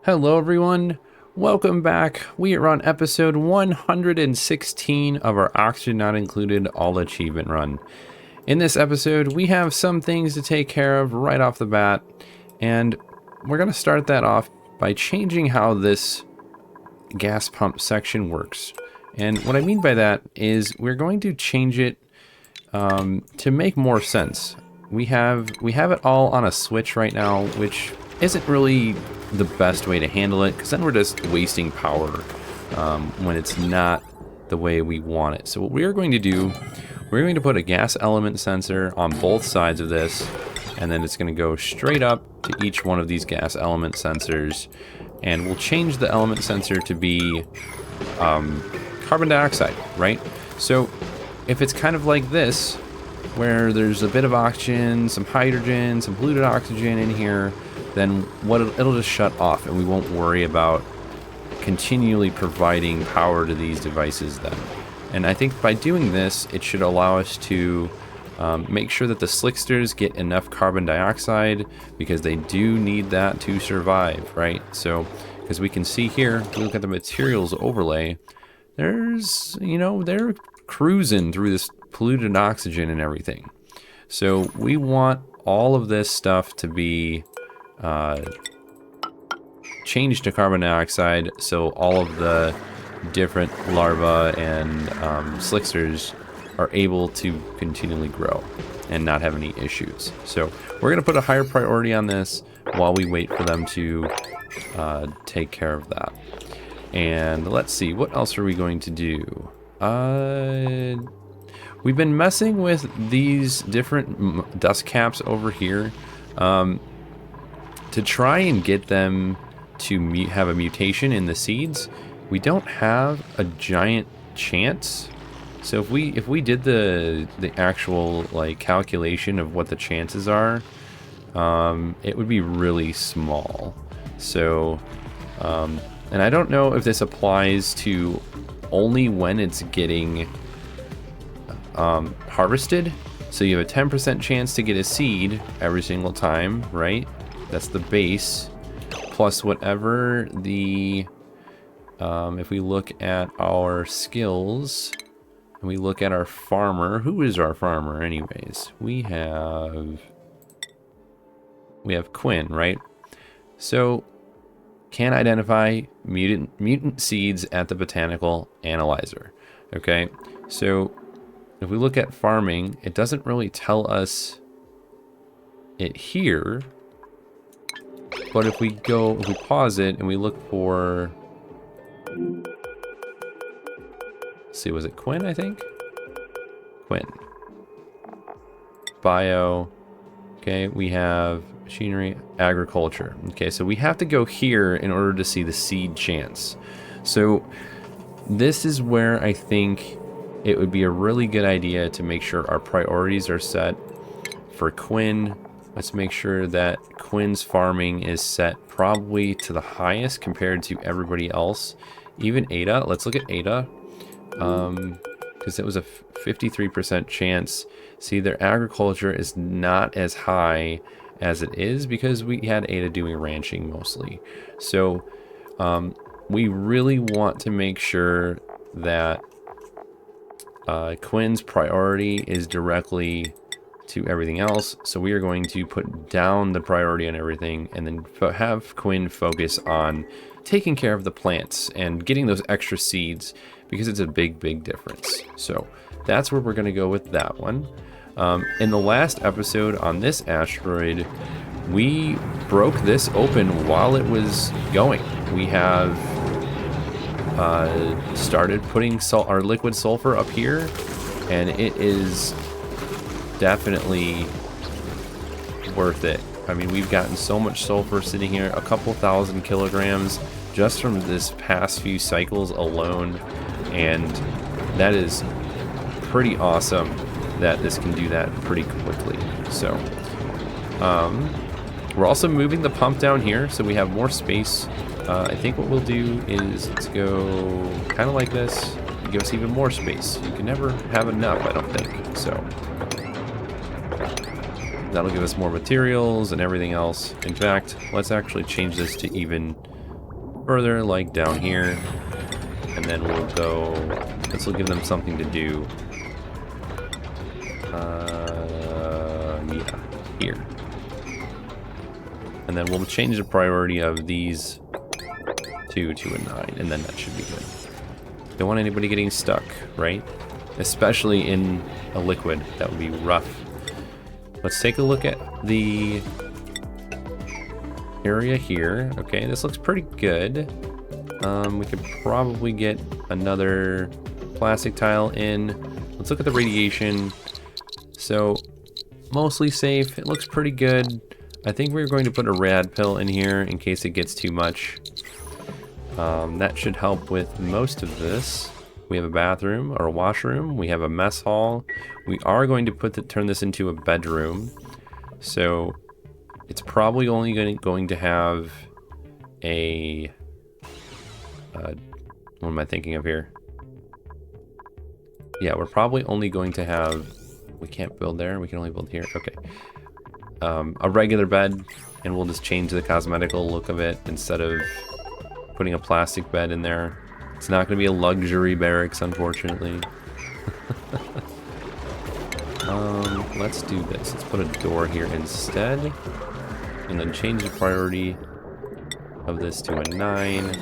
Hello, everyone. Welcome back. We are on episode 116 of our Oxygen Not Included All Achievement Run. In this episode, we have some things to take care of right off the bat, and we're going to start that off by changing how this gas pump section works. And what I mean by that is we're going to change it to make more sense. We have it all on a switch right now, which isn't really the best way to handle it, because then we're just wasting power when it's not the way we want it. So what we are going to do, we're going to put a gas element sensor on both sides of this, and then it's going to go straight up to each one of these gas element sensors, and we'll change the element sensor to be carbon dioxide, right? So if it's kind of like this, where there's a bit of oxygen, some hydrogen, some polluted oxygen in here, then it'll just shut off, and we won't worry about continually providing power to these devices then. And I think by doing this, it should allow us to make sure that the slicksters get enough carbon dioxide, because they do need that to survive, right? So, because we can see here, if we look at the materials overlay, there's, they're cruising through this polluted oxygen and everything. So we want all of this stuff to be changed to carbon dioxide, so all of the different larvae and slicksters are able to continually grow and not have any issues. So we're going to put a higher priority on this while we wait for them to take care of that. And let's see, what else are we going to do? We've been messing with these different dust caps over here to try and get them to have a mutation in the seeds. We don't have a giant chance. So if we did the actual calculation of what the chances are, it would be really small. So and I don't know if this applies to only when it's getting harvested. So you have a 10% chance to get a seed every single time, right? That's the base, plus whatever the if we look at our skills and we look at our farmer. Who is our farmer anyways? We have Quinn, right? So can identify mutant seeds at the botanical analyzer. Okay, so if we look at farming, it doesn't really tell us it here. But if we pause it and we look for, let's see, was it Quinn, I think? Quinn. Bio. Okay, we have machinery, agriculture. Okay, so we have to go here in order to see the seed chance. So this is where I think it would be a really good idea to make sure our priorities are set. For Quinn, let's make sure that Quinn's farming is set probably to the highest compared to everybody else. Even Ada, let's look at Ada, because it was a 53% chance. See, their agriculture is not as high as it is because we had Ada doing ranching mostly. So we really want to make sure that Quinn's priority is directly to everything else. So we are going to put down the priority on everything and then have Quinn focus on taking care of the plants and getting those extra seeds, because it's a big difference. So that's where we're going to go with that one. In the last episode on this asteroid, we broke this open while it was going. We have started putting our liquid sulfur up here, and it is definitely worth it. I mean, we've gotten so much sulfur sitting here, a couple thousand kilograms just from this past few cycles alone, and that is pretty awesome that this can do that pretty quickly. So we're also moving the pump down here so we have more space. I think what we'll do is let's go kind of like this, give us even more space. You can never have enough, I don't think. So that'll give us more materials and everything else. In fact, let's actually change this to even further, like down here. And then we'll go, this will give them something to do. Yeah, here. And then we'll change the priority of these to 2 and 9, and then that should be good. Don't want anybody getting stuck, right? Especially in a liquid, that would be rough. Let's take a look at the area here. Okay, this looks pretty good. We could probably get another plastic tile in. Let's look at the radiation. So, mostly safe. It looks pretty good. I think we're going to put a rad pill in here in case it gets too much. That should help with most of this. We have a bathroom or a washroom. We have a mess hall. We are going to turn this into a bedroom. So it's probably only going to have a... what am I thinking of here? Yeah, we're probably only going to have... We can't build there. We can only build here. Okay. A regular bed, and we'll just change the cosmetical look of it instead of putting a plastic bed in there. It's not going to be a luxury barracks, unfortunately. Let's do this. Let's put a door here instead, and then change the priority of this to a 9.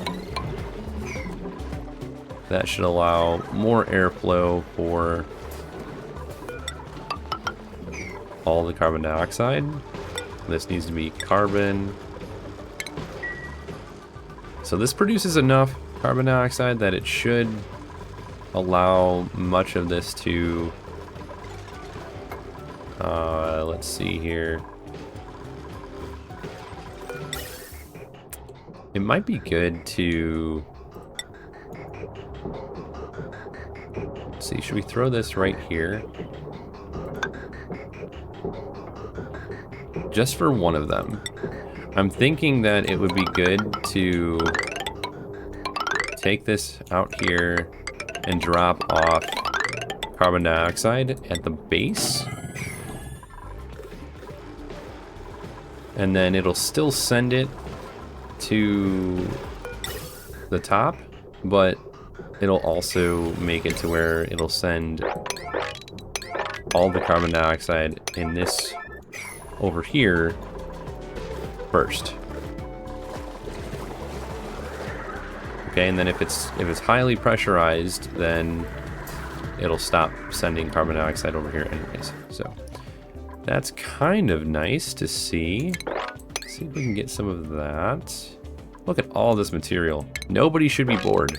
That should allow more airflow for all the carbon dioxide. This needs to be carbon. So this produces enough carbon dioxide that it should allow much of this to, let's see here. It might be good to, let's see, should we throw this right here? Just for one of them. I'm thinking that it would be good to take this out here and drop off carbon dioxide at the base. And then it'll still send it to the top, but it'll also make it to where it'll send all the carbon dioxide in this over here first. Okay, and then if it's highly pressurized, then it'll stop sending carbon dioxide over here anyways. So that's kind of nice to see. Let's see if we can get some of that. Look at all this material. Nobody should be bored.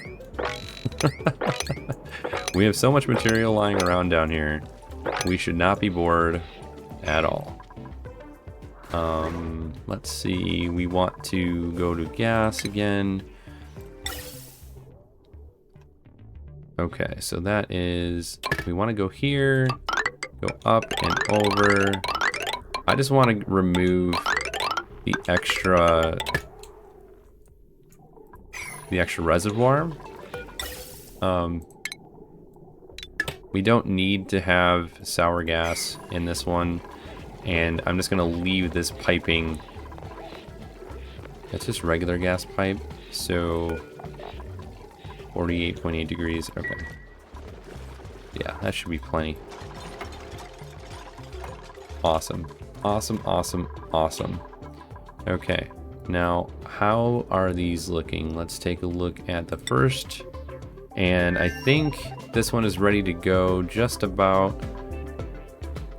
We have so much material lying around down here. We should not be bored at all. Let's see, we want to go to gas again. Okay, so that is, we want to go here, go up and over. I just want to remove the extra reservoir. We don't need to have sour gas in this one. And I'm just gonna leave this piping. It's just regular gas pipe, so 48.8 degrees. Okay. Yeah, that should be plenty. Awesome. Awesome, awesome, awesome. Okay, now how are these looking? Let's take a look at the first. And I think this one is ready to go just about.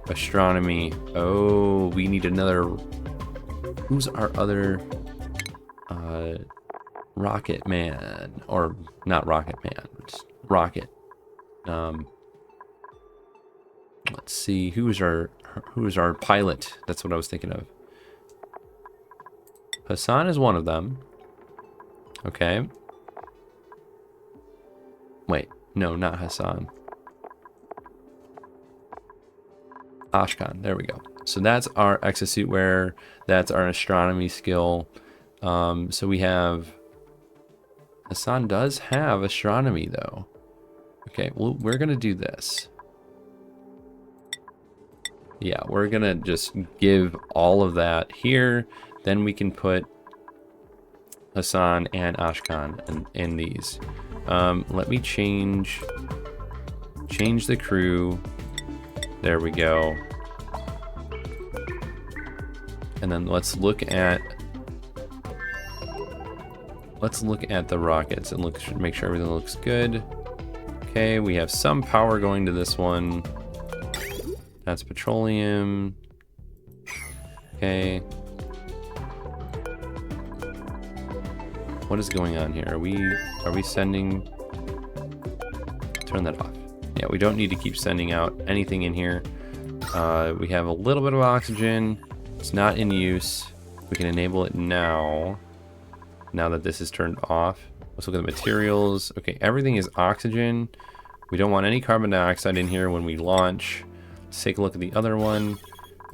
Astronomy. Oh, we need another. Who's our other rocket man? Or not rocket man, it's rocket. Let's see, who is our pilot? That's what I was thinking of. Hassan is one of them. Okay. Wait, no, not Hassan. Ashkan, there we go. So that's our exosuit wearer. That's our astronomy skill. So we have... Hassan does have astronomy, though. Okay, well, we're going to do this. Yeah, we're going to just give all of that here. Then we can put Hassan and Ashkan in these. Let me change the crew. There we go. And then let's look at the rockets and make sure everything looks good. Okay, we have some power going to this one. That's petroleum. Okay. What is going on here? Are we sending? Turn that off. Yeah, we don't need to keep sending out anything in here. We have a little bit of oxygen. It's not in use. We can enable it now. Now that this is turned off. Let's look at the materials. Okay, everything is oxygen. We don't want any carbon dioxide in here when we launch. Let's take a look at the other one.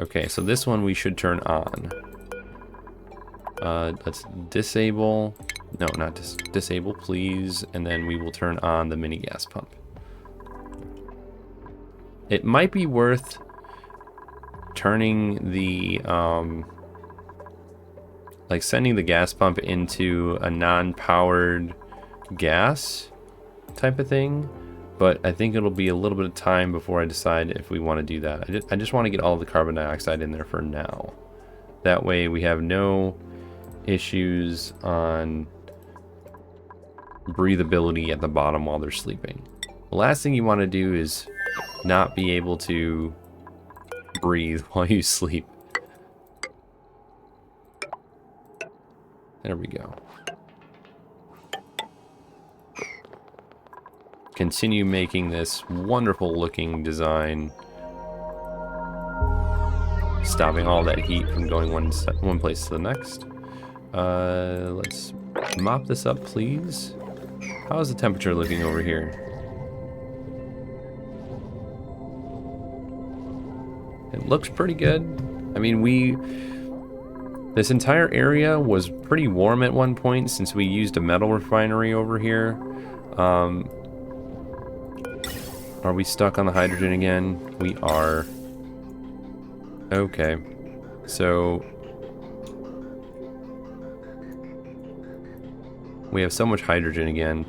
Okay, so this one we should turn on. Let's disable. No, not disable, please. And then we will turn on the mini gas pump. It might be worth turning the, like sending the gas pump into a non-powered gas type of thing. But I think it'll be a little bit of time before I decide if we want to do that. I just want to get all the carbon dioxide in there for now. That way we have no issues on breathability at the bottom while they're sleeping. The last thing you want to do is not be able to breathe while you sleep. There we go. Continue making this wonderful looking design, stopping all that heat from going one place to the next. Let's mop this up, please. How's the temperature looking over here? It looks pretty good. I mean, this entire area was pretty warm at one point since we used a metal refinery over here. Are we stuck on the hydrogen again? We are. Okay. So we have so much hydrogen again.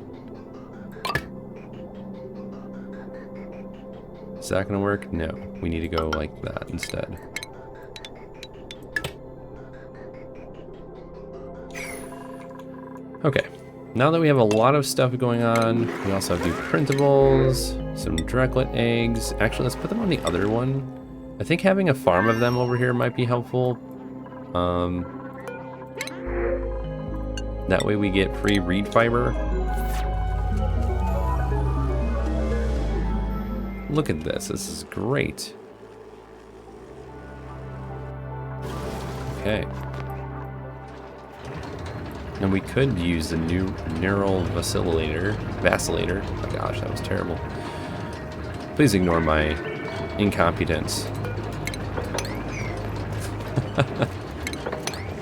Is that gonna work? No. We need to go like that instead. Okay. Now that we have a lot of stuff going on, we also have new printables, some Drecklet eggs. Actually, let's put them on the other one. I think having a farm of them over here might be helpful. That way we get free reed fiber. Look at this. This is great. Okay. And we could use the new neural vacillator. Oh my gosh, that was terrible. Please ignore my incompetence.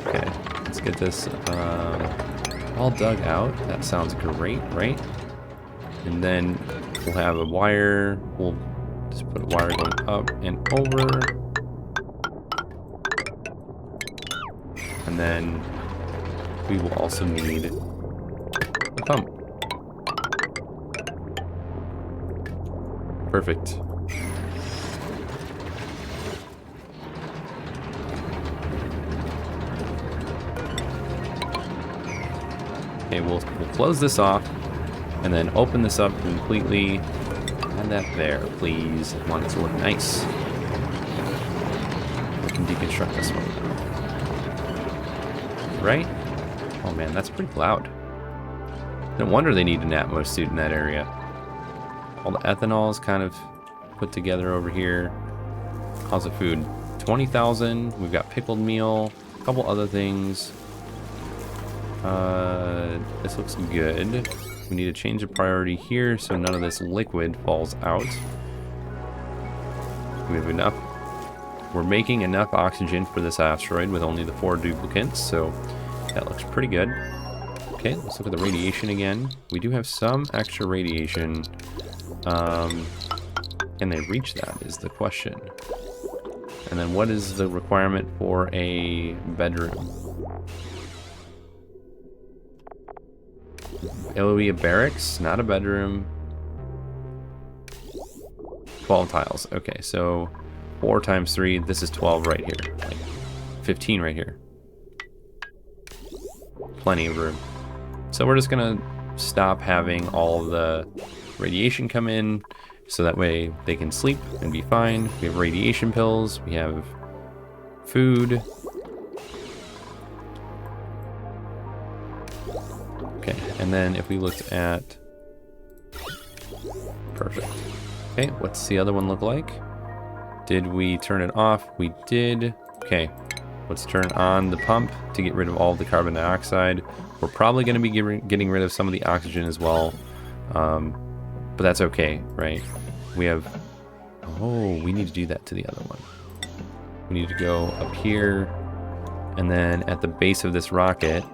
Okay, let's get this all dug out. That sounds great, right? And then we'll have a wire. We'll just put a wire going up and over. And then we will also need a pump. Perfect. Okay, we'll close this off and then open this up completely. Add that there, please. I want it to look nice. We can deconstruct this one. Right? Oh man, that's pretty loud. No wonder they need an Atmos suit in that area. All the ethanol is kind of put together over here. How's the food? 20,000. We've got pickled meal, a couple other things. This looks good. We need to change the priority here so none of this liquid falls out. We have enough. We're making enough oxygen for this asteroid with only the 4 duplicates, so that looks pretty good. Okay, let's look at the radiation again. We do have some extra radiation. Can they reach that is the question. And then what is the requirement for a bedroom? It'll be a barracks, not a bedroom. 12 tiles. Okay, so 4 times 3. This is 12 right here. Like 15 right here. Plenty of room. So we're just gonna stop having all of the radiation come in, so that way they can sleep and be fine. We have radiation pills. We have food. Okay, and then if we looked at... Perfect. Okay, what's the other one look like? Did we turn it off? We did. Okay, let's turn on the pump to get rid of all the carbon dioxide. We're probably going to be getting rid of some of the oxygen as well. But that's okay, right? We have... Oh, we need to do that to the other one. We need to go up here, and then at the base of this rocket...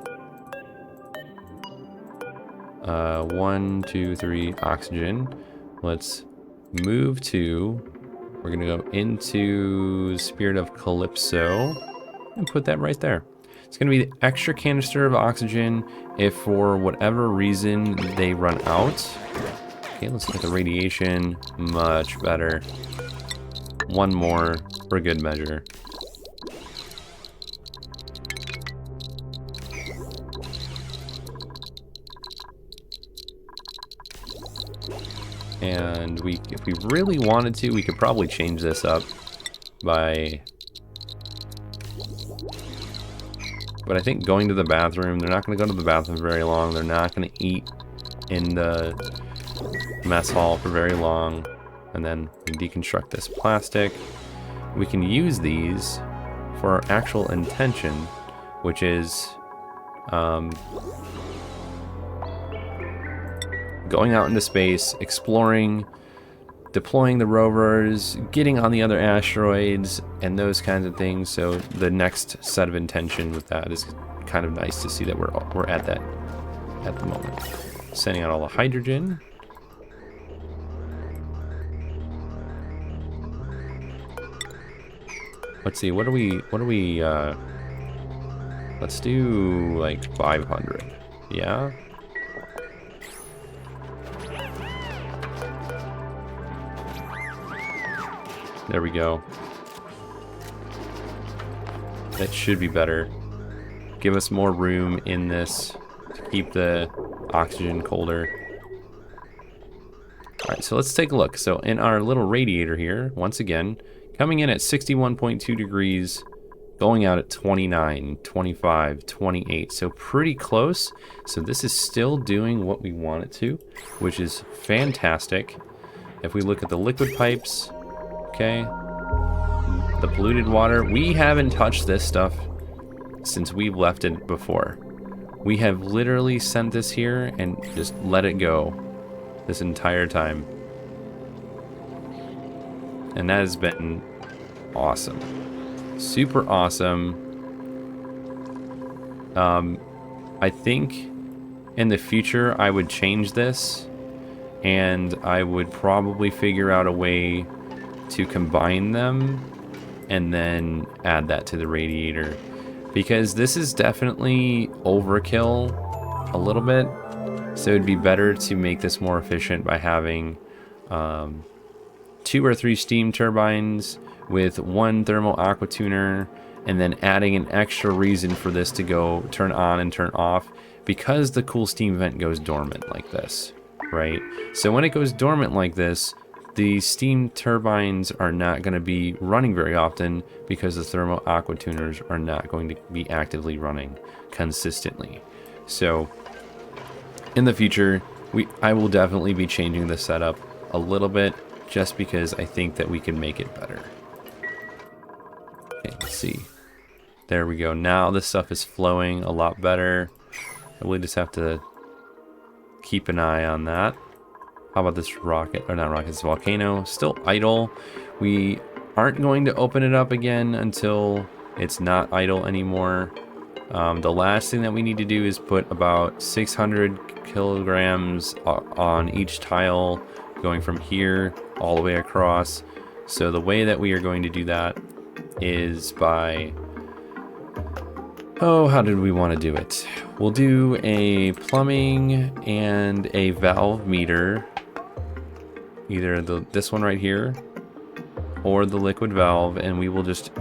1, 2, 3, oxygen. Let's move to... We're going to go into Spirit of Calypso and put that right there. It's going to be the extra canister of oxygen if for whatever reason they run out. Okay, let's get the radiation. Much better. One more for good measure. And if we really wanted to, we could probably change this up by... But I think going to the bathroom, they're not going to go to the bathroom very long. They're not going to eat in the mess hall for very long. And then we deconstruct this plastic. We can use these for our actual intention, which is going out into space, exploring, deploying the rovers, getting on the other asteroids, and those kinds of things. So the next set of intention with that is kind of nice to see that we're at that at the moment. Sending out all the hydrogen. Let's see, what do we let's do like 500. Yeah. There we go. That should be better. Give us more room in this to keep the oxygen colder. Alright, so let's take a look. So in our little radiator here, once again, coming in at 61.2 degrees, going out at 29, 25, 28. So pretty close. So this is still doing what we want it to, which is fantastic. If we look at the liquid pipes, okay, the polluted water, we haven't touched this stuff since we've left it before. We have literally sent this here and just let it go this entire time. And that has been awesome. Super awesome. I think in the future I would change this, and I would probably figure out a way to combine them and then add that to the radiator, because this is definitely overkill a little bit. So it'd be better to make this more efficient by having 2 or 3 steam turbines with 1 thermal aqua tuner, and then adding an extra reason for this to go turn on and turn off, because the cool steam vent goes dormant like this, right? So when it goes dormant like this, the steam turbines are not going to be running very often, because the thermal aqua tuners are not going to be actively running consistently. So in the future, I will definitely be changing the setup a little bit, just because I think that we can make it better. Okay, let's see. There we go. Now this stuff is flowing a lot better. I really just have to keep an eye on that. How about this rocket, or not rocket, this volcano, still idle. We aren't going to open it up again until it's not idle anymore. The last thing that we need to do is put about 600 kilograms on each tile, going from here all the way across. So the way that we are going to do that is by Oh, how did we want to do it? We'll do a plumbing and a valve meter. Either this one right here or the liquid valve, and we will just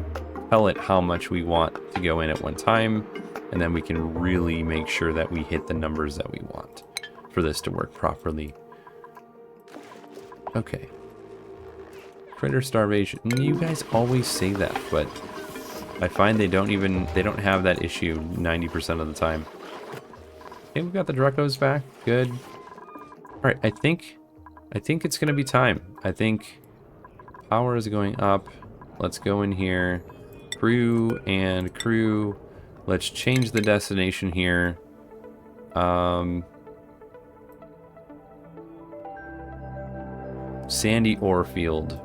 tell it how much we want to go in at one time, and then we can really make sure that we hit the numbers that we want for this to work properly. Okay. Critter starvation. You guys always say that, but I find they don't have that issue 90% of the time. Okay, we've got the Druckos back. Good. Alright, I think it's gonna be time. I think power is going up. Let's go in here. Crew and crew. Let's change the destination here. Sandy ore field.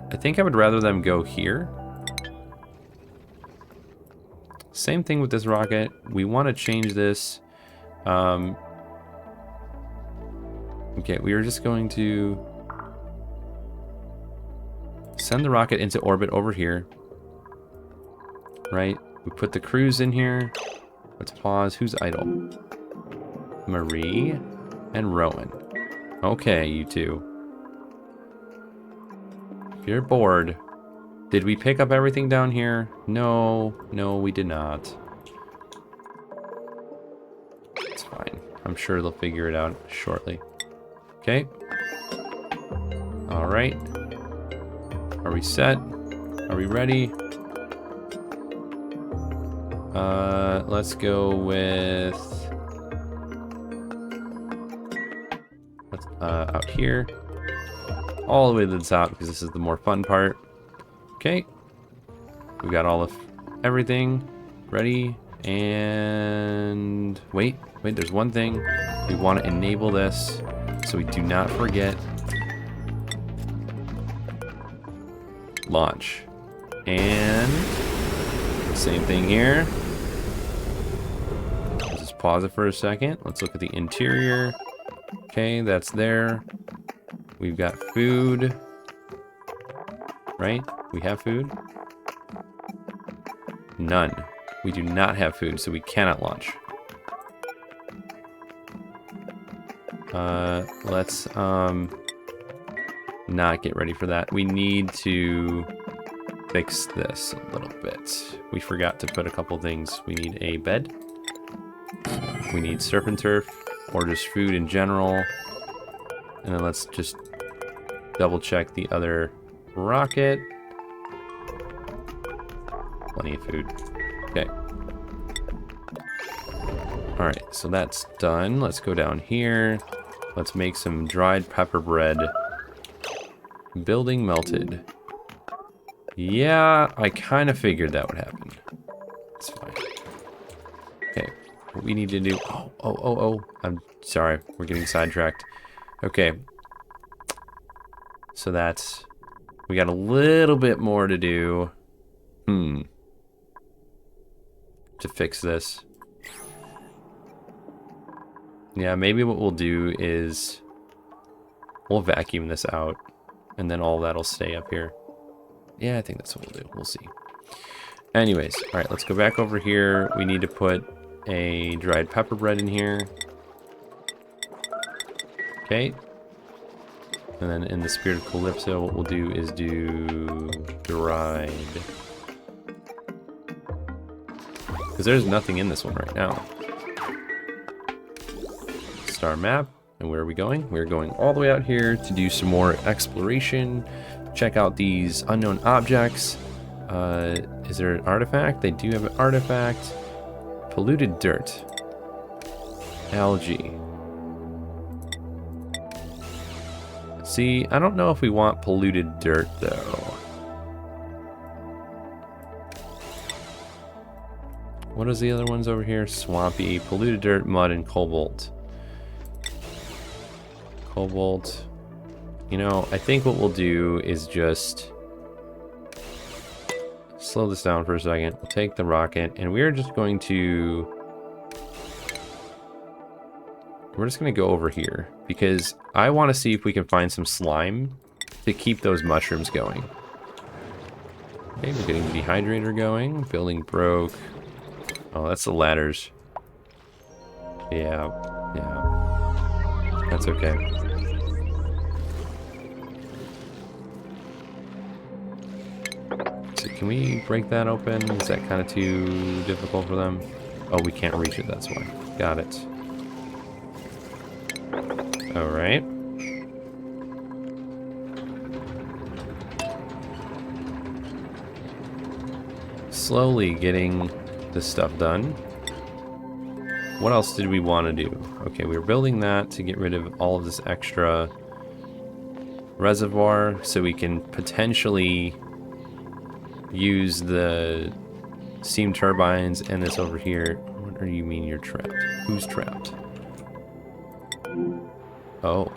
I think I would rather them go here. Same thing with this rocket. We want to change this. Okay, we are just going to send the rocket into orbit over here. Right? We put the crews in here. Let's pause. Who's idle? Marie and Rowan. Okay, you two. If you're bored. Did we pick up everything down here? No, we did not. It's fine. I'm sure they'll figure it out shortly. Okay. All right. Are we set? Are we ready? Let's go with out here, all the way to the top because this is the more fun part. Okay, we got all of everything ready, and wait, there's one thing. We want to enable this so we do not forget. Launch. And same thing here. Just pause it for a second. Let's look at the interior. Okay, that's there. We've got food. Right? We have food? None. We do not have food, so we cannot launch. Let's not get ready for that. We need to fix this a little bit. We forgot to put a couple things. We need a bed. We need surf and turf, or just food in general. And then let's just double check the other rocket. Plenty of food. Okay. Alright, so that's done. Let's go down here. Let's make some dried pepper bread. Building melted. Yeah, I kind of figured that would happen. It's fine. Okay, what we need to do... Oh. I'm sorry, we're getting sidetracked. Okay. So that's... We got a little bit more to do. To fix this. Yeah, maybe what we'll do is... We'll vacuum this out. And then all that'll stay up here. Yeah, I think that's what we'll do. We'll see. Anyways, alright, let's go back over here. We need to put a dried pepper bread in here. Okay. And then in the spirit of Calypso, what we'll do is do dried. Because there's nothing in this one right now. Star map. And where are we going? We're going all the way out here to do some more exploration. Check out these unknown objects. Is there an artifact? They do have an artifact. Polluted dirt. Algae. See, I don't know if we want polluted dirt, though. What is the other ones over here? Swampy, polluted dirt, mud, and cobalt. Cobalt. You know, I think what we'll do is just slow this down for a second. We'll take the rocket, and we're just going to... We're just going to go over here, because I want to see if we can find some slime to keep those mushrooms going. Okay, we're getting the dehydrator going. Building broke. Oh, that's the ladders. Yeah, yeah. That's okay. So can we break that open? Is that kind of too difficult for them? Oh, we can't reach it, that's why. Got it. Alright. Slowly getting this stuff done. What else did we want to do? Okay, we were building that to get rid of all of this extra reservoir so we can potentially use the steam turbines and this over here. What do you mean you're trapped? Who's trapped? Oh.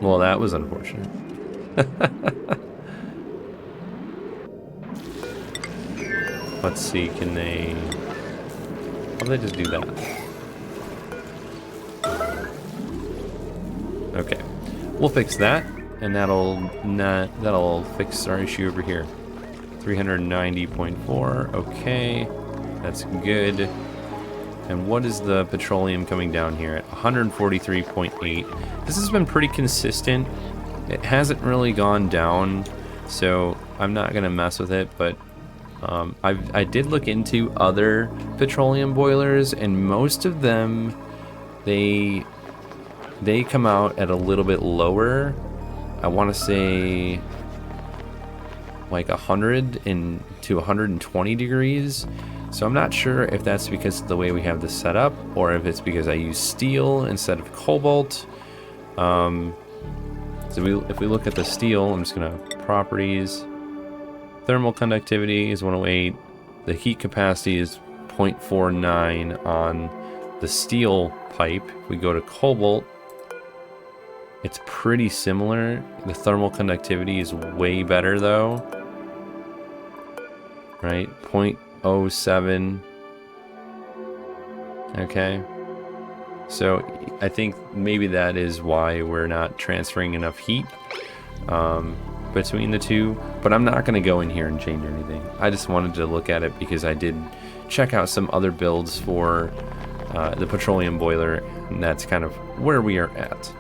Well, that was unfortunate. Let's see, can they... How do they just do that? Okay. We'll fix that, and that'll fix our issue over here. 390.4, okay. That's good. And what is the petroleum coming down here at? 143.8. This has been pretty consistent. It hasn't really gone down, so I'm not gonna mess with it, but I did look into other petroleum boilers, and most of them, they come out at a little bit lower. I want to say like 100 to 120 degrees. So I'm not sure if that's because of the way we have this set up, or if it's because I use steel instead of cobalt. So if we look at the steel, I'm just gonna properties. Thermal conductivity is 108. The heat capacity is 0.49 on the steel pipe. If we go to cobalt, it's pretty similar. The thermal conductivity is way better though. Right? 0.07. Okay. So I think maybe that is why we're not transferring enough heat between the two. But I'm not going to go in here and change anything. I just wanted to look at it because I did check out some other builds for the petroleum boiler, and that's kind of where we are at.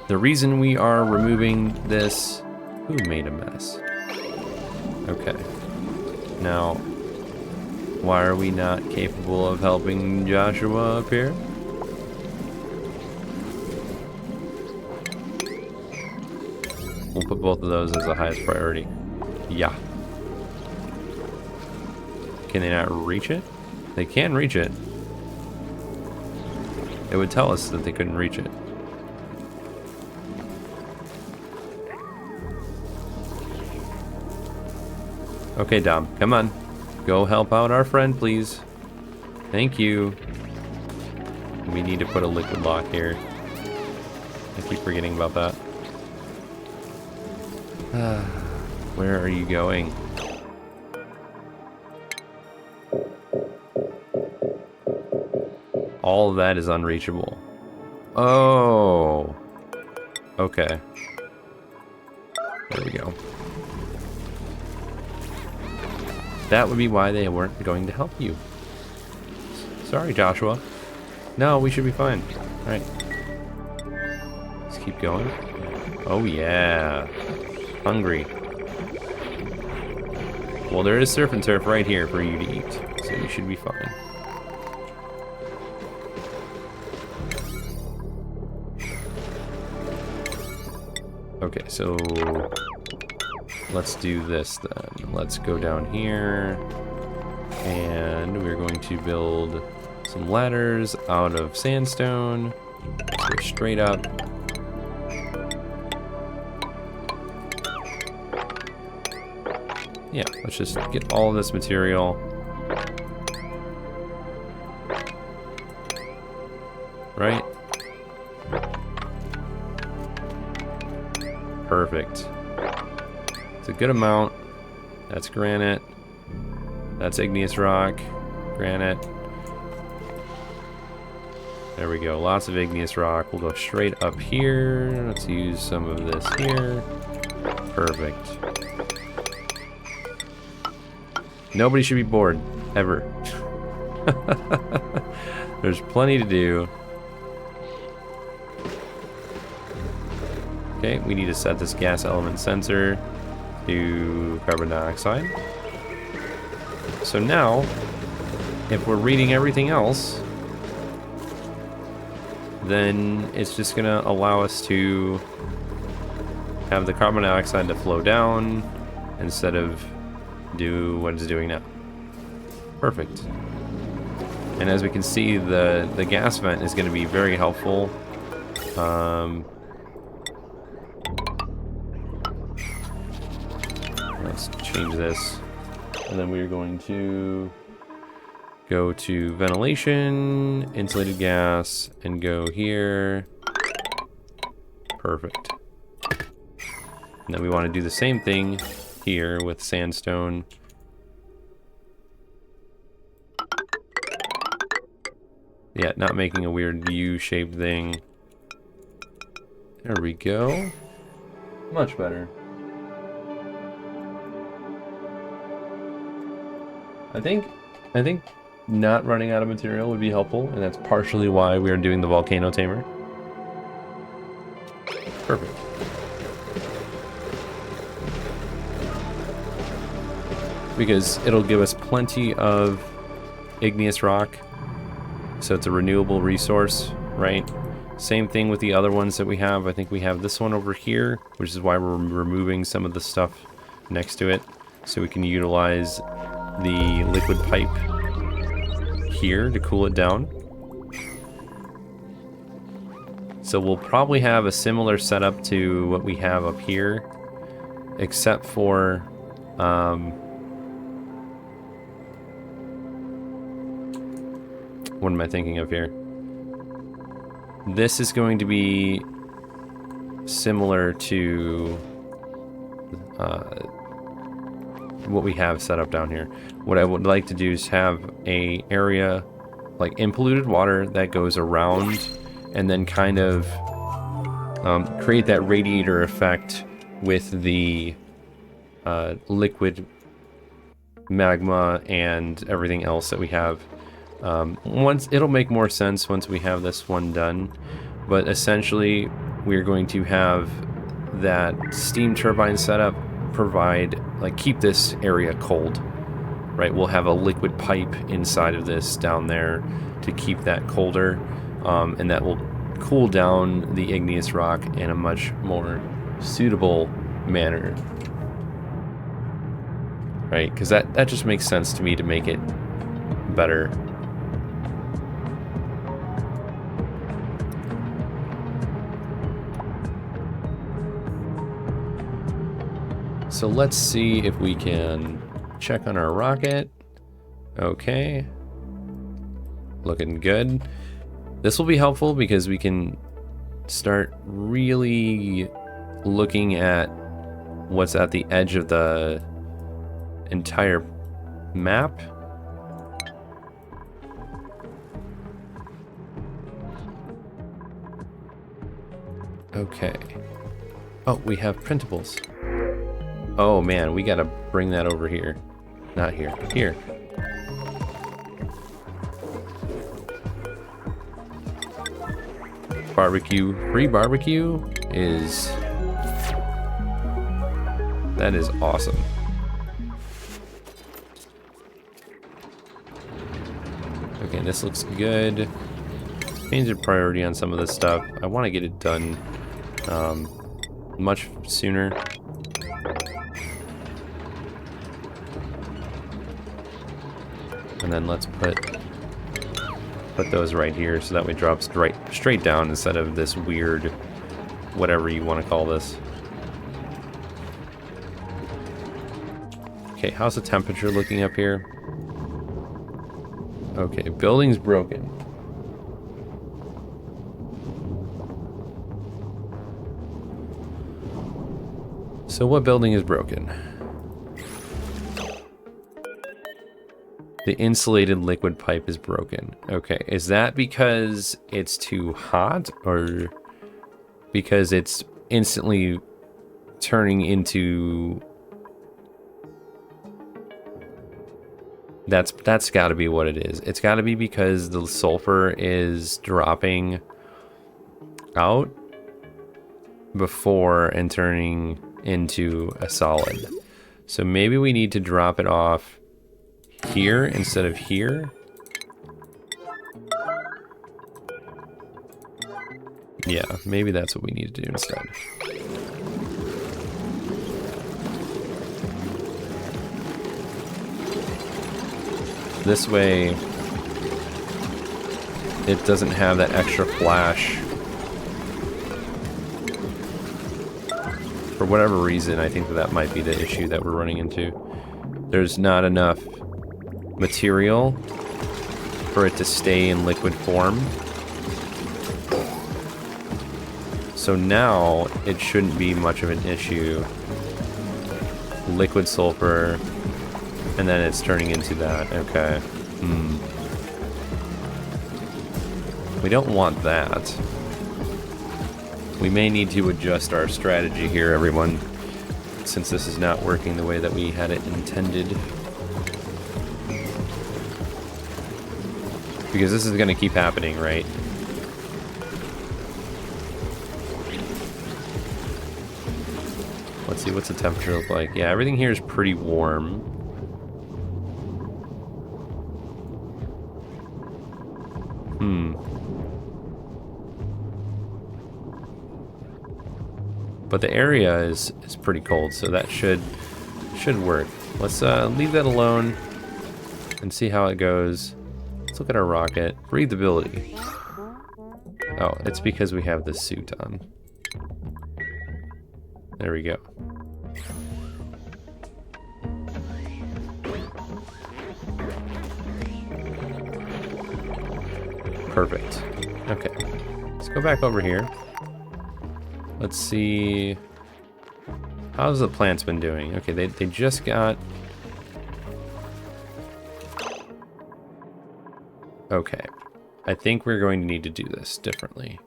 The reason we are removing this... Who made a mess? Okay. Now, why are we not capable of helping Joshua up here? We'll put both of those as the highest priority. Yeah. Can they not reach it? They can reach it. It would tell us that they couldn't reach it. Okay, Dom, come on. Go help out our friend, please. Thank you. We need to put a liquid lock here. I keep forgetting about that. Where are you going? All of that is unreachable. Oh. Okay. There we go. That would be why they weren't going to help you. Sorry, Joshua. No, we should be fine. Alright. Let's keep going. Oh, yeah. Hungry. Well, there is surf and turf right here for you to eat, so you should be fine. Okay, so let's do this then. Let's go down here, and we're going to build some ladders out of sandstone. Let's go straight up. Yeah, let's just get all of this material. Right? Perfect. It's a good amount. That's granite. That's igneous rock. Granite. There we go. Lots of igneous rock. We'll go straight up here. Let's use some of this here. Perfect. Nobody should be bored, ever. There's plenty to do. Okay, we need to set this gas element sensor to carbon dioxide. So now, if we're reading everything else, then it's just gonna allow us to have the carbon dioxide to flow down instead of do what it's doing now. Perfect. And as we can see, the gas vent is going to be very helpful. Let's change this. And then we're going to go to ventilation, insulated gas, and go here. Perfect. And then we want to do the same thing here with sandstone. Yeah, not making a weird U-shaped thing. There we go. Much better. I think not running out of material would be helpful, and that's partially why we are doing the Volcano Tamer. Perfect. Because it'll give us plenty of igneous rock, so it's a renewable resource, right? Same thing with the other ones that we have. I think we have this one over here, which is why we're removing some of the stuff next to it, so we can utilize the liquid pipe here to cool it down. So we'll probably have a similar setup to what we have up here, except for what am I thinking of here? This is going to be similar to what we have set up down here. What I would like to do is have a area like in polluted water that goes around and then kind of create that radiator effect with the liquid magma and everything else that we have. Once it'll make more sense once we have this one done, but essentially we're going to have that steam turbine setup provide, like, keep this area cold, right? We'll have a liquid pipe inside of this down there to keep that colder, and that will cool down the igneous rock in a much more suitable manner, right? Because that just makes sense to me to make it better. So let's see if we can check on our rocket. Okay. Looking good. This will be helpful because we can start really looking at what's at the edge of the entire map. Okay. Oh, we have printables. Oh man, we gotta bring that over here. Not here. Here. Barbecue. Free barbecue is... that is awesome. Okay, this looks good. Change the priority on some of this stuff. I want to get it done much sooner. And then let's put those right here so that way it drops straight down instead of this weird, whatever you want to call this. Okay, how's the temperature looking up here? Okay, building's broken. So what building is broken? The insulated liquid pipe is broken. Okay, is that because it's too hot or because it's instantly turning into... That's got to be what it is. It's got to be because the sulfur is dropping out before and turning into a solid. So maybe we need to drop it off here instead of here. Yeah, maybe that's what we need to do instead. This way, it doesn't have that extra flash. For whatever reason, I think that might be the issue that we're running into. There's not enough material for it to stay in liquid form. So now it shouldn't be much of an issue. Liquid sulfur, and then it's turning into that. Okay. We don't want that. We may need to adjust our strategy here, everyone, since this is not working the way that we had it intended. Because this is going to keep happening, right? Let's see, what's the temperature look like? Yeah, everything here is pretty warm. But the area is pretty cold, so that should work. Let's leave that alone and see how it goes. Let's look at our rocket. Breathability. Oh, it's because we have this suit on. There we go. Perfect. Okay. Let's go back over here. Let's see. How's the plants been doing? Okay, they just got... Okay. I think we're going to need to do this differently.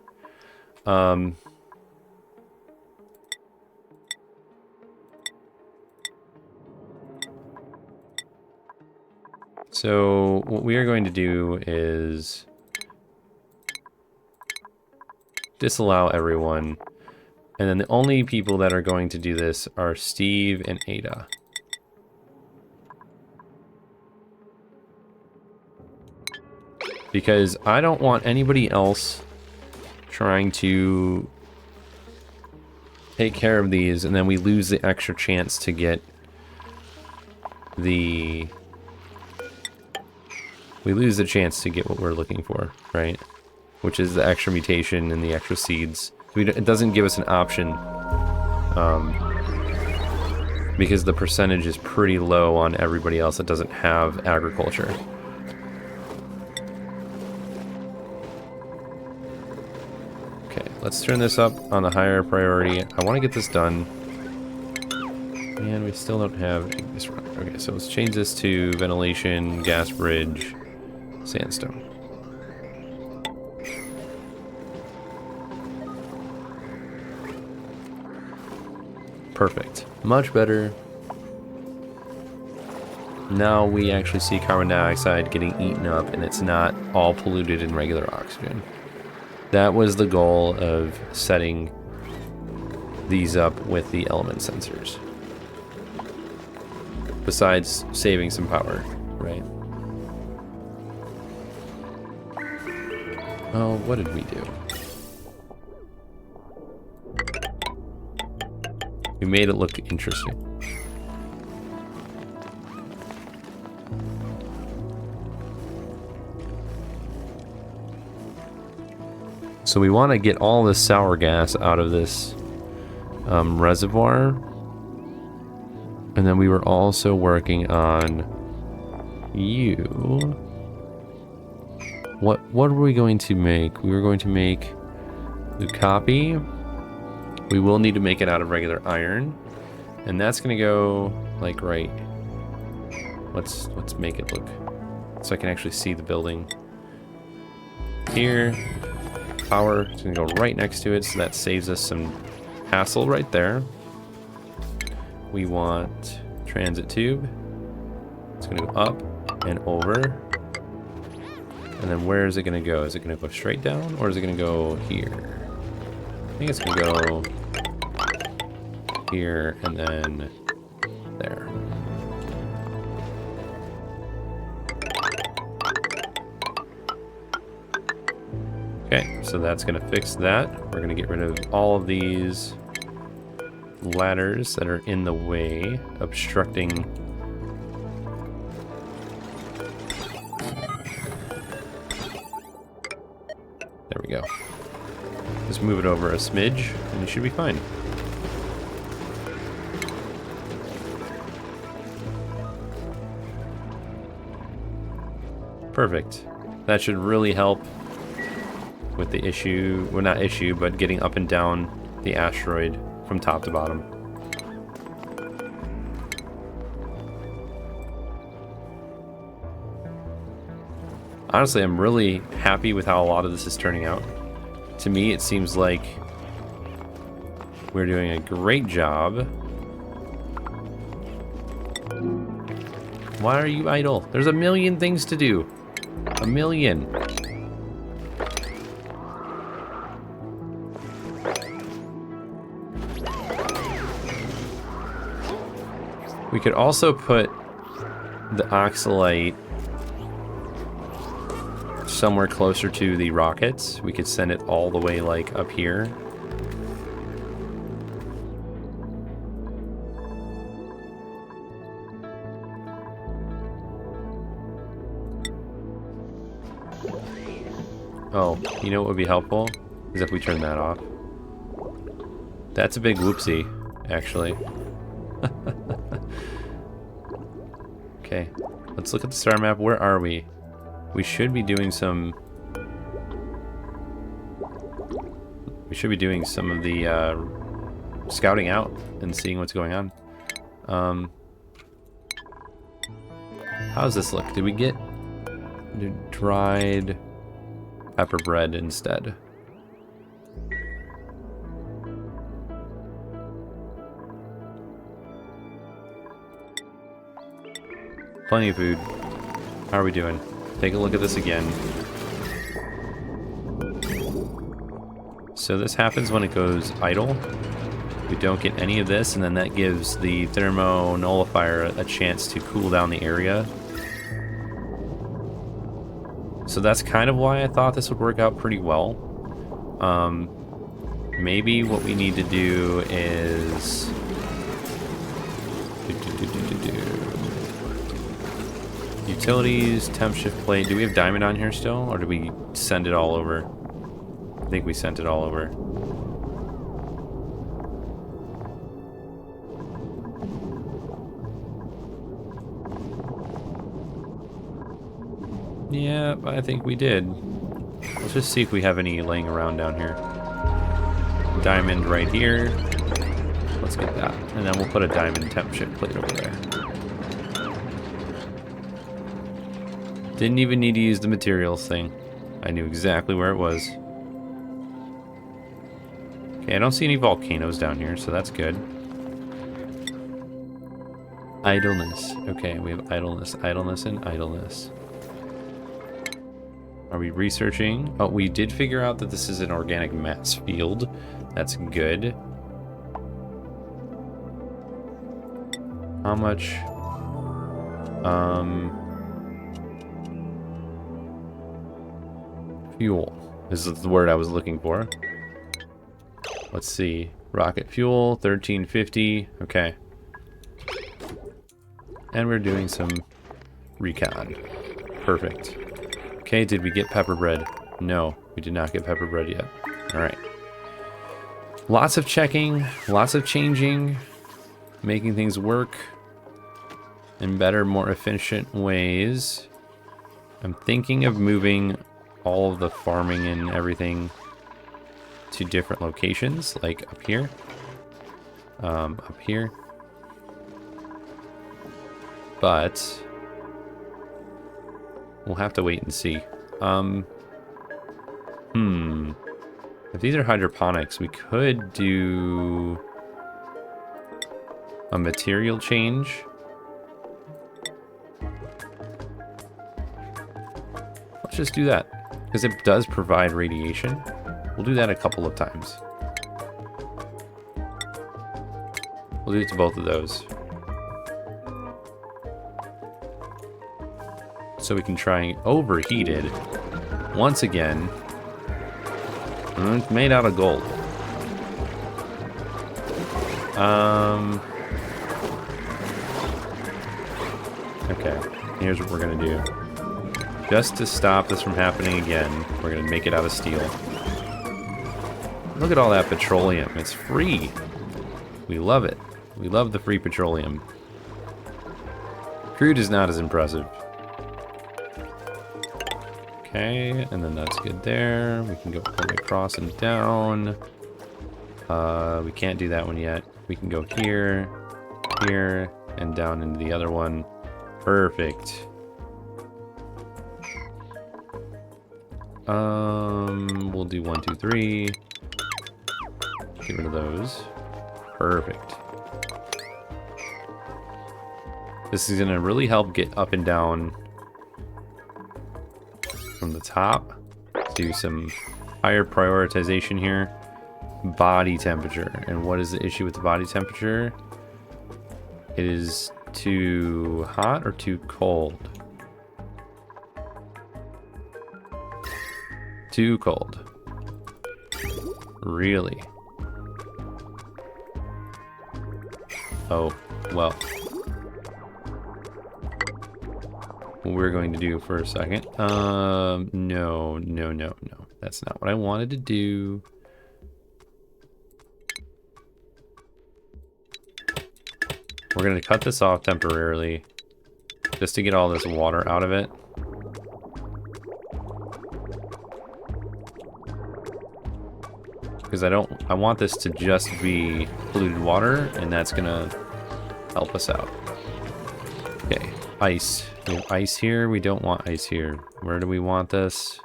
So what we are going to do is disallow everyone. And then the only people that are going to do this are Steve and Ada. Because I don't want anybody else trying to take care of these and then we lose the extra chance to get the... We lose the chance to get what we're looking for, right? Which is the extra mutation and the extra seeds. It doesn't give us an option because the percentage is pretty low on everybody else that doesn't have agriculture. Okay, let's turn this up on the higher priority. I want to get this done. And we still don't have this run. Okay, so let's change this to ventilation, gas bridge, sandstone. Perfect. Much better. Now we actually see carbon dioxide getting eaten up and it's not all polluted in regular oxygen. That was the goal of setting these up with the element sensors. Besides saving some power, right? Oh, what did we do? We made it look interesting. So we want to get all this sour gas out of this reservoir. And then we were also working on you. What were we going to make? We were going to make the copy. We will need to make it out of regular iron, and that's gonna go like right. Let's make it look so I can actually see the building. Here, power is going to go right next to it, so that saves us some hassle right there. We want transit tube. It's going to go up and over. And then where is it going to go? Is it going to go straight down, or is it going to go here? I think it's going to go here and then there. Okay, so that's going to fix that. We're going to get rid of all of these ladders that are in the way, obstructing. There we go. Just move it over a smidge, and you should be fine. Perfect. That should really help with the issue, well, not issue, but getting up and down the asteroid from top to bottom. Honestly, I'm really happy with how a lot of this is turning out. To me, it seems like we're doing a great job. Why are you idle? There's a million things to do. A million. We could also put the oxalite somewhere closer to the rockets. We could send it all the way like up here. Oh, you know what would be helpful? Is if we turn that off. That's a big whoopsie, actually. Okay, let's look at the star map. Where are we? We should be doing some... We should be doing some of the scouting out and seeing what's going on. How does this look? Did we get dried pepper bread instead? Plenty of food. How are we doing? Take a look at this again. So this happens when it goes idle. We don't get any of this, and then that gives the thermo nullifier a chance to cool down the area. So that's kind of why I thought this would work out pretty well. Maybe what we need to do is... Utilities, temp shift plate. Do we have diamond on here still, or did we send it all over? I think we sent it all over. Yeah, I think we did. Let's just see if we have any laying around down here. Diamond right here. Let's get that. And then we'll put a diamond temp shift plate over there. Didn't even need to use the materials thing. I knew exactly where it was. Okay, I don't see any volcanoes down here, so that's good. Idleness. Okay, we have idleness, idleness, and idleness. Are we researching? Oh, we did figure out that this is an organic mass field. That's good. How much? Fuel. This is the word I was looking for. Let's see. Rocket fuel, 1350. Okay. And we're doing some recon. Perfect. Okay, did we get pepper bread? No, we did not get pepper bread yet. Alright. Lots of checking, lots of changing, making things work in better, more efficient ways. I'm thinking of moving all of the farming and everything to different locations, like up here. Up here. But We'll have to wait and see. If these are hydroponics, we could do a material change. Let's just do that, because it does provide radiation. We'll do that a couple of times. We'll do it to both of those. So we can try overheated once again. It's made out of gold. Okay, here's what we're gonna do. Just to stop this from happening again, we're gonna make it out of steel. Look at all that petroleum. It's free. We love it. We love the free petroleum. Crude is not as impressive. Okay, and then that's good there. We can go all the way across and down. We can't do that one yet. We can go here, here, and down into the other one. Perfect. We'll do 1, 2, 3. Get rid of those. Perfect. This is gonna really help get up and down from the top. Do some higher prioritization here. Body temperature. And what is the issue with the body temperature? It is too hot or too cold? Too cold. Really? Oh, well. What we're going to do for a second. No. That's not what I wanted to do. We're going to cut this off temporarily just to get all this water out of it. Because I want this to just be polluted water, and that's going to help us out. Okay, ice. We have ice here. We don't want ice here. Where do we want this?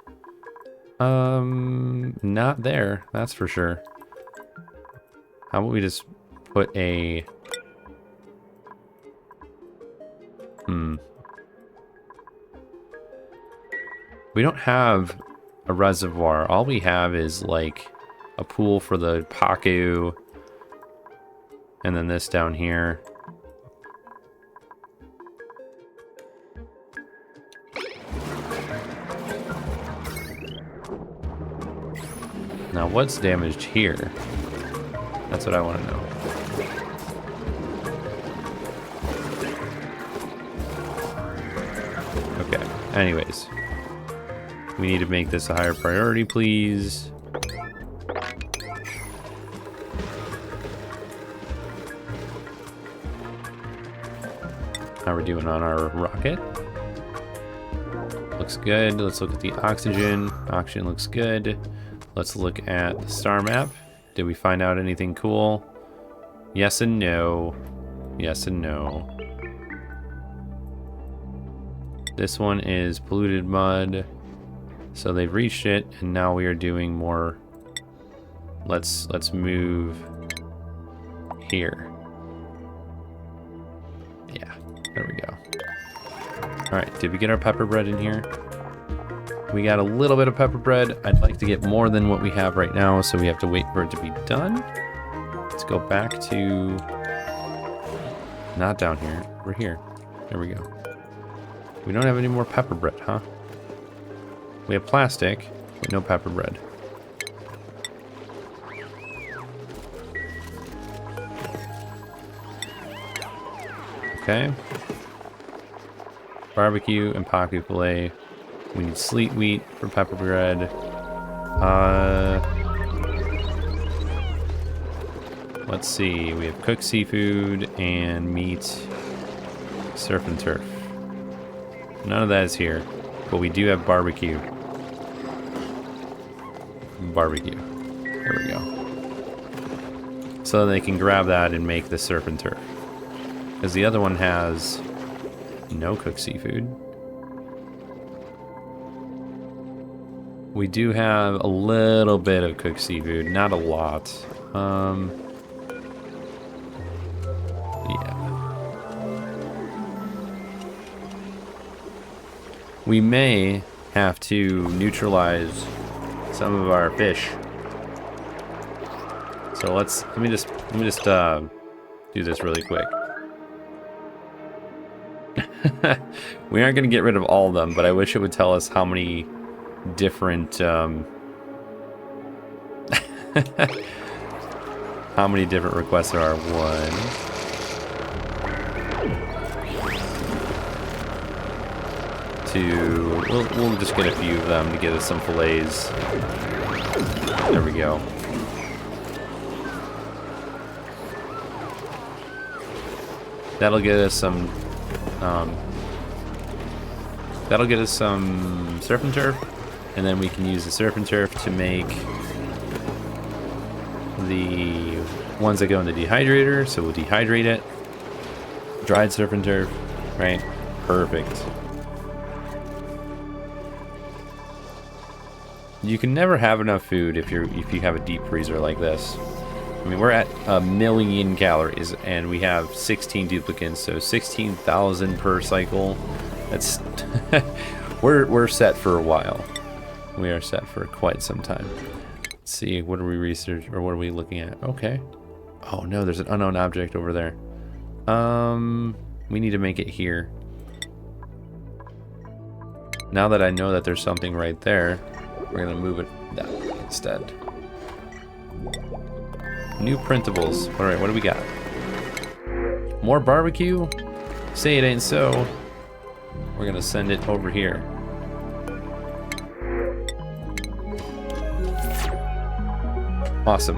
Not there, that's for sure. How about we just put a... We don't have a reservoir. All we have is like a pool for the Paku. And then this down here. Now what's damaged here? That's what I want to know. Okay, anyways. We need to make this a higher priority, please. How we're doing on our rocket. Looks good. Let's look at the oxygen. Oxygen looks good. Let's look at the star map. Did we find out anything cool? Yes and no. Yes and no. This one is polluted mud. So they've reached it, and now we are doing more. Let's move here. Yeah, there we go. All right, did we get our pepper bread in here? We got a little bit of pepper bread. I'd like to get more than what we have right now, so we have to wait for it to be done. Let's go back to... Not down here. We're here. There we go. We don't have any more pepper bread, huh? We have plastic, but no pepper bread. Okay. Barbecue and Paku filet. We need sleet wheat for pepper bread. Let's see. We have cooked seafood and meat. Surf and turf. None of that is here, but we do have barbecue. Barbecue. There we go. So they can grab that and make the surf and turf. Because the other one has no cooked seafood. We do have a little bit of cooked seafood, not a lot. Yeah. We may have to neutralize some of our fish. So let me just do this really quick. We aren't gonna get rid of all of them, but I wish it would tell us how many different how many different requests there are. One. We'll just get a few of them to get us some fillets. There we go. That'll get us some surf and turf, and then we can use the surf and turf to make the ones that go in the dehydrator. So we'll dehydrate it. Dried surf and turf, right? Perfect. You can never have enough food if you have a deep freezer like this. I mean, we're at 1,000,000 calories, and we have 16 duplicates, so 16,000 per cycle. That's we're set for a while. We are set for quite some time. Let's see, what are we researching, or what are we looking at? Okay. Oh no, there's an unknown object over there. We need to make it here. Now that I know that there's something right there, we're gonna move it that way instead. New printables. All right, what do we got? More barbecue? Say it ain't so. We're gonna send it over here. Awesome.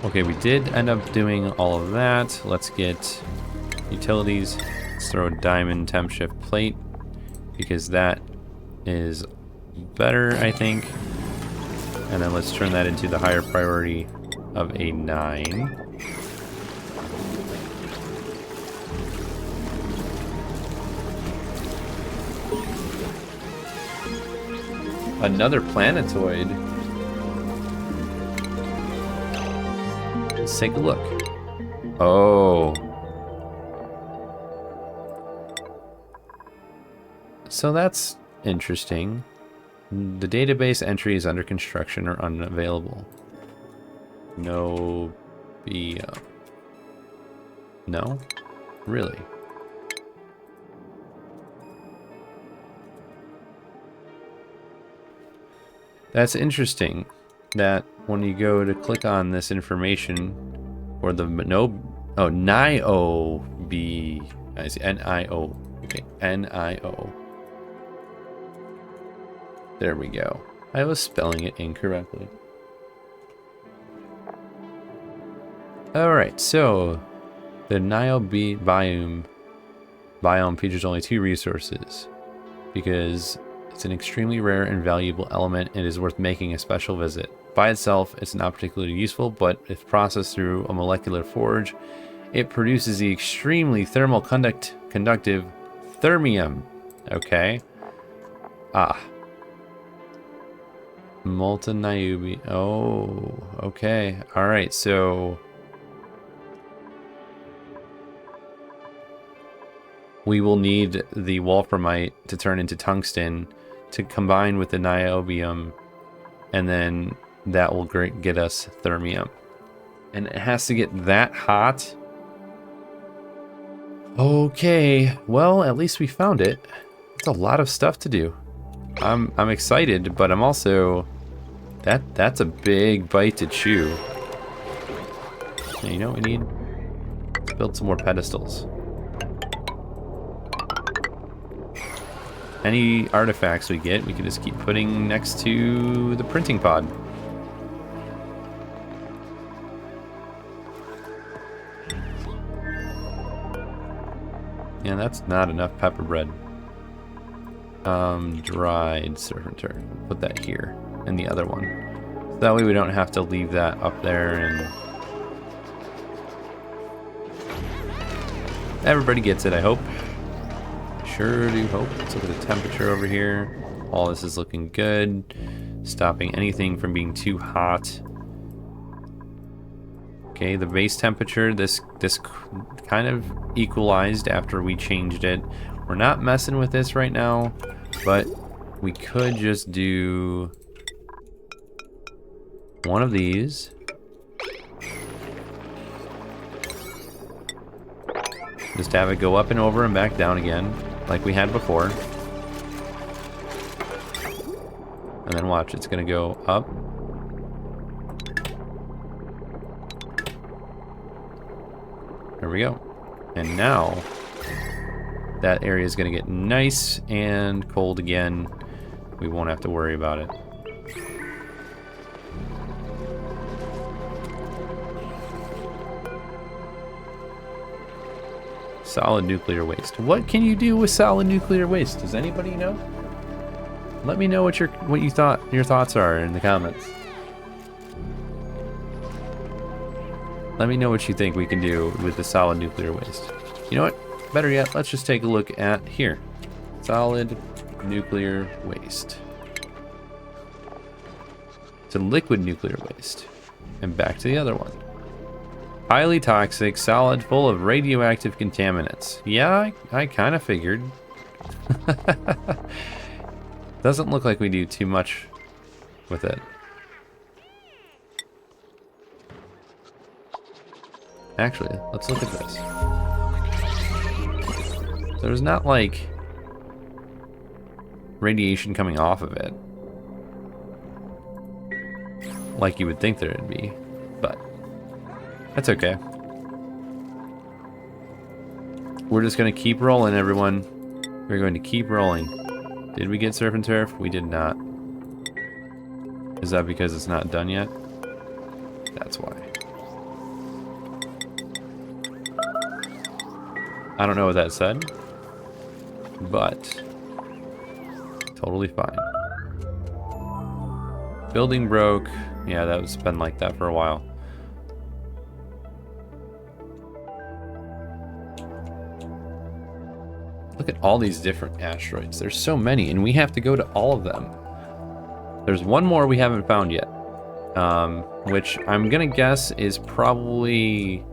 Okay, we did end up doing all of that. Let's get utilities. Let's throw a diamond temp shift plate because that is better, I think. And then let's turn that into the higher priority of a 9. Another planetoid. Let's take a look. Oh. So that's interesting. The database entry is under construction or unavailable. No. No? Really? That's interesting that when you go to click on this information or the NIO. I see, NIO. Okay, NIO. There we go. I was spelling it incorrectly. Alright, so the Nile biome features only 2 resources because it's an extremely rare and valuable element and is worth making a special visit. By itself, it's not particularly useful, but if processed through a molecular forge, it produces the extremely thermal conductive thermium. Okay. Molten niobium. Oh, okay. All right, so we will need the wolframite to turn into tungsten to combine with the niobium, and then that will get us thermium. And it has to get that hot. Okay, well, at least we found it. It's a lot of stuff to do. I'm excited, but I'm also that's a big bite to chew. And you know what we need? Let's build some more pedestals. Any artifacts we get, we can just keep putting next to the printing pod. Yeah, that's not enough pepper bread. Dried serpentine. Put that here, and the other one. So that way we don't have to leave that up there, and everybody gets it, I hope. sure do hope. Let's look at the temperature over here. All this is looking good. Stopping anything from being too hot. Okay, the base temperature, this kind of equalized after we changed it. We're not messing with this right now, but we could just do one of these. Just have it go up and over and back down again, like we had before. And then watch, it's gonna go up. There we go. And now, that area is gonna get nice and cold again. We won't have to worry about it. Solid nuclear waste. What can you do with solid nuclear waste? Does anybody know? Let me know what your thoughts are in the comments. Let me know what you think we can do with the solid nuclear waste. You know what? Better yet, let's just take a look at here. Solid nuclear waste. To liquid nuclear waste. And back to the other one. Highly toxic, solid, full of radioactive contaminants. Yeah, I kind of figured. Doesn't look like we do too much with it. Actually, let's look at this. There's not like radiation coming off of it like you would think there would be, but that's okay. We're just going to keep rolling, everyone. We're going to keep rolling. Did we get surf and turf? We did not. Is that because it's not done yet? That's why. I don't know what that said, but totally fine. Building broke. Yeah, that's been like that for a while. Look at all these different asteroids. There's so many, and we have to go to all of them. There's one more we haven't found yet, which I'm gonna guess is probably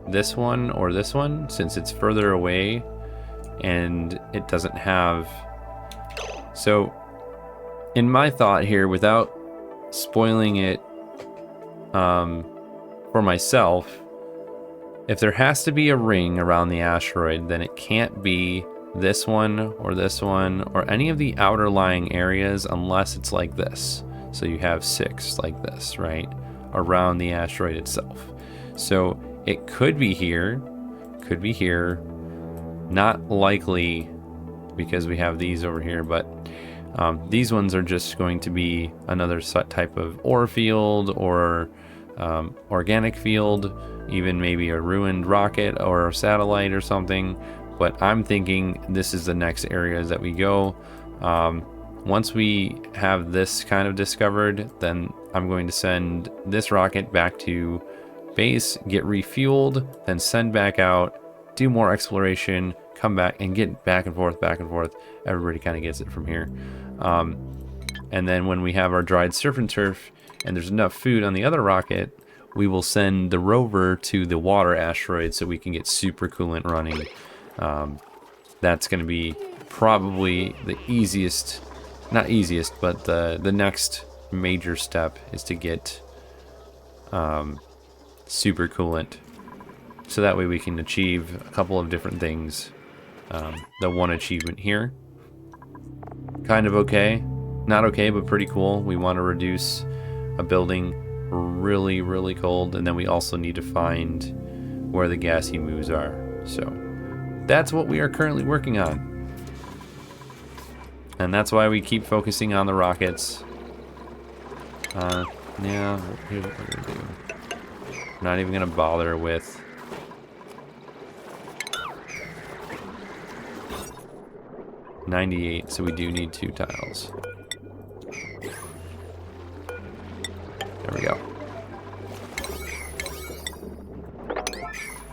this one or this one, since it's further away and it doesn't have. So in my thought here, without spoiling it for myself, if there has to be a ring around the asteroid, then it can't be this one or any of the outer lying areas unless it's like this. So you have 6 like this, right, around the asteroid itself. So it could be here, not likely because we have these over here, but these ones are just going to be another type of ore field or organic field, even maybe a ruined rocket or a satellite or something. But I'm thinking this is the next areas that we go. Once we have this kind of discovered, then I'm going to send this rocket back to base, get refueled, then send back out, do more exploration, come back and get back and forth. Everybody kind of gets it from here. And then when we have our dried surf and turf and there's enough food on the other rocket, we will send the rover to the water asteroid so we can get super coolant running. That's going to be probably the easiest, not easiest, but the next major step is to get super coolant, so that way we can achieve a couple of different things. The one achievement here, kind of okay, not okay, but pretty cool. We want to reduce a building really, really cold, and then we also need to find where the gassy moves are. So that's what we are currently working on, and that's why we keep focusing on the rockets. Yeah, here's what we're gonna do. I'm not even gonna bother with $98, so we do need 2 tiles. There we go.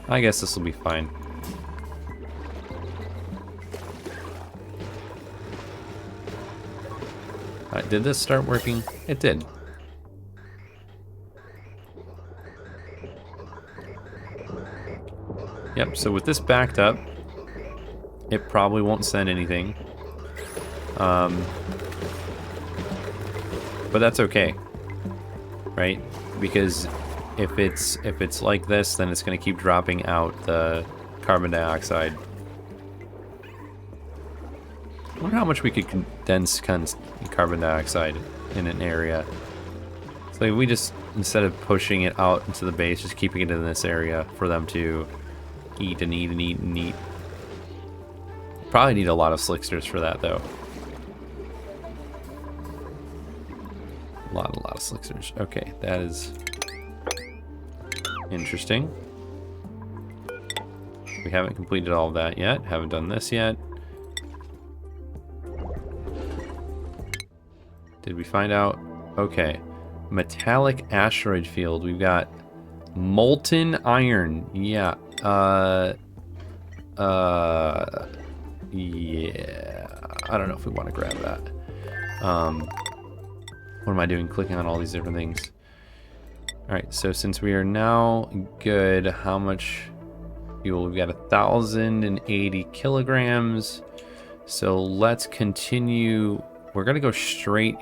I guess this will be fine. did this start working? It did. Yep, so with this backed up, it probably won't send anything. But that's okay, right? Because if it's like this, then it's going to keep dropping out the carbon dioxide. I wonder how much we could condense carbon dioxide in an area. So we just, instead of pushing it out into the base, just keeping it in this area for them to eat and eat and eat and eat. Probably need a lot of slicksters for that, though. A lot of slicksters. Okay, that is interesting. We haven't completed all of that yet. Haven't done this yet. Did we find out? Okay. Metallic asteroid field. We've got molten iron. Yeah. Yeah. I don't know if we want to grab that. What am I doing? Clicking on all these different things. Alright, so since we are now good, how much fuel? We've got 1,080 kilograms. So let's continue. We're going to go straight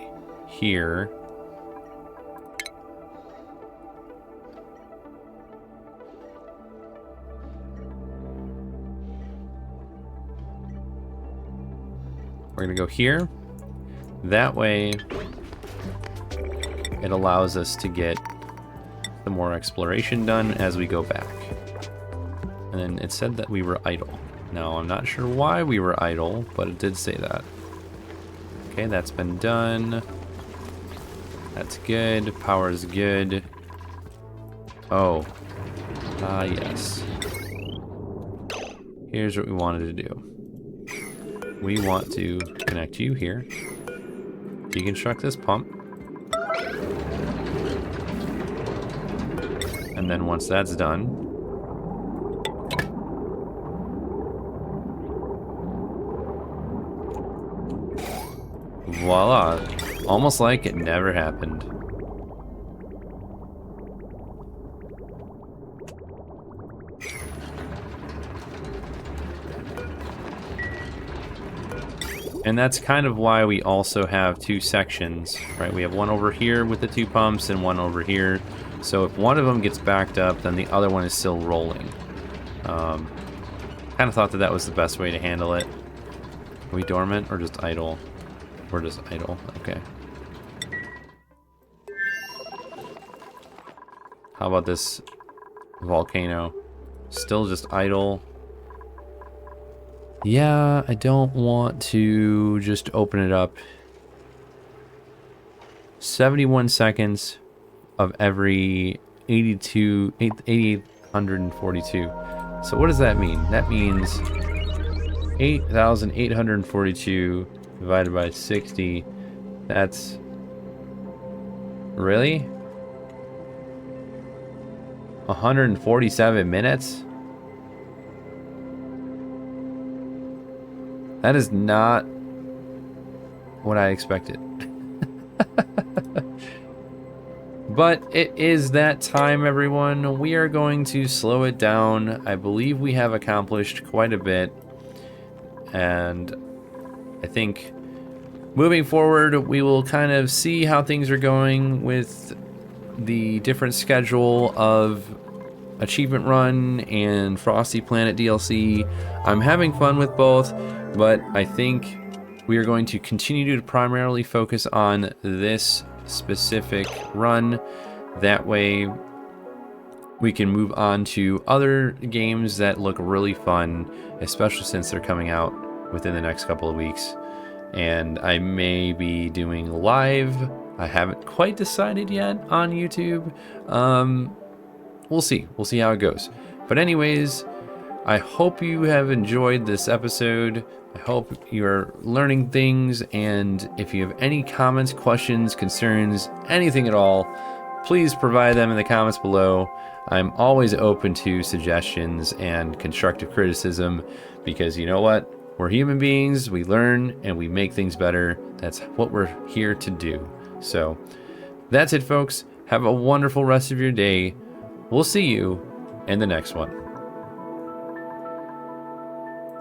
here. We're going to go here. That way, it allows us to get some more exploration done as we go back. And then it said that we were idle. Now, I'm not sure why we were idle, but it did say that. Okay, that's been done. That's good. Power is good. Oh. Ah, yes. Here's what we wanted to do. We want to connect you here. Deconstruct this pump. And then once that's done, voila. Almost like it never happened. And that's kind of why we also have two sections, right? We have one over here with the two pumps and one over here. So if one of them gets backed up, then the other one is still rolling. Kind of thought that that was the best way to handle it. Are we dormant or just idle? We're just idle, okay. How about this volcano? Still just idle. Yeah, I don't want to just open it up. 71 seconds of every 8,842. So what does that mean? That means 8,842 divided by 60. That's... really? 147 minutes? That is not what I expected. But it is that time, everyone. We are going to slow it down. I believe we have accomplished quite a bit. And I think moving forward, we will kind of see how things are going with the different schedule of Achievement Run and Frosty Planet DLC. I'm having fun with both, but I think we are going to continue to primarily focus on this specific run. That way we can move on to other games that look really fun, especially since they're coming out within the next couple of weeks. And I may be doing live. I haven't quite decided yet on YouTube. We'll see. We'll see how it goes. But anyways, I hope you have enjoyed this episode. I hope you're learning things, and if you have any comments, questions, concerns, anything at all, please provide them in the comments below. I'm always open to suggestions and constructive criticism, because you know what? We're human beings, we learn and we make things better. That's what we're here to do. So that's it, folks. Have a wonderful rest of your day. We'll see you in the next one.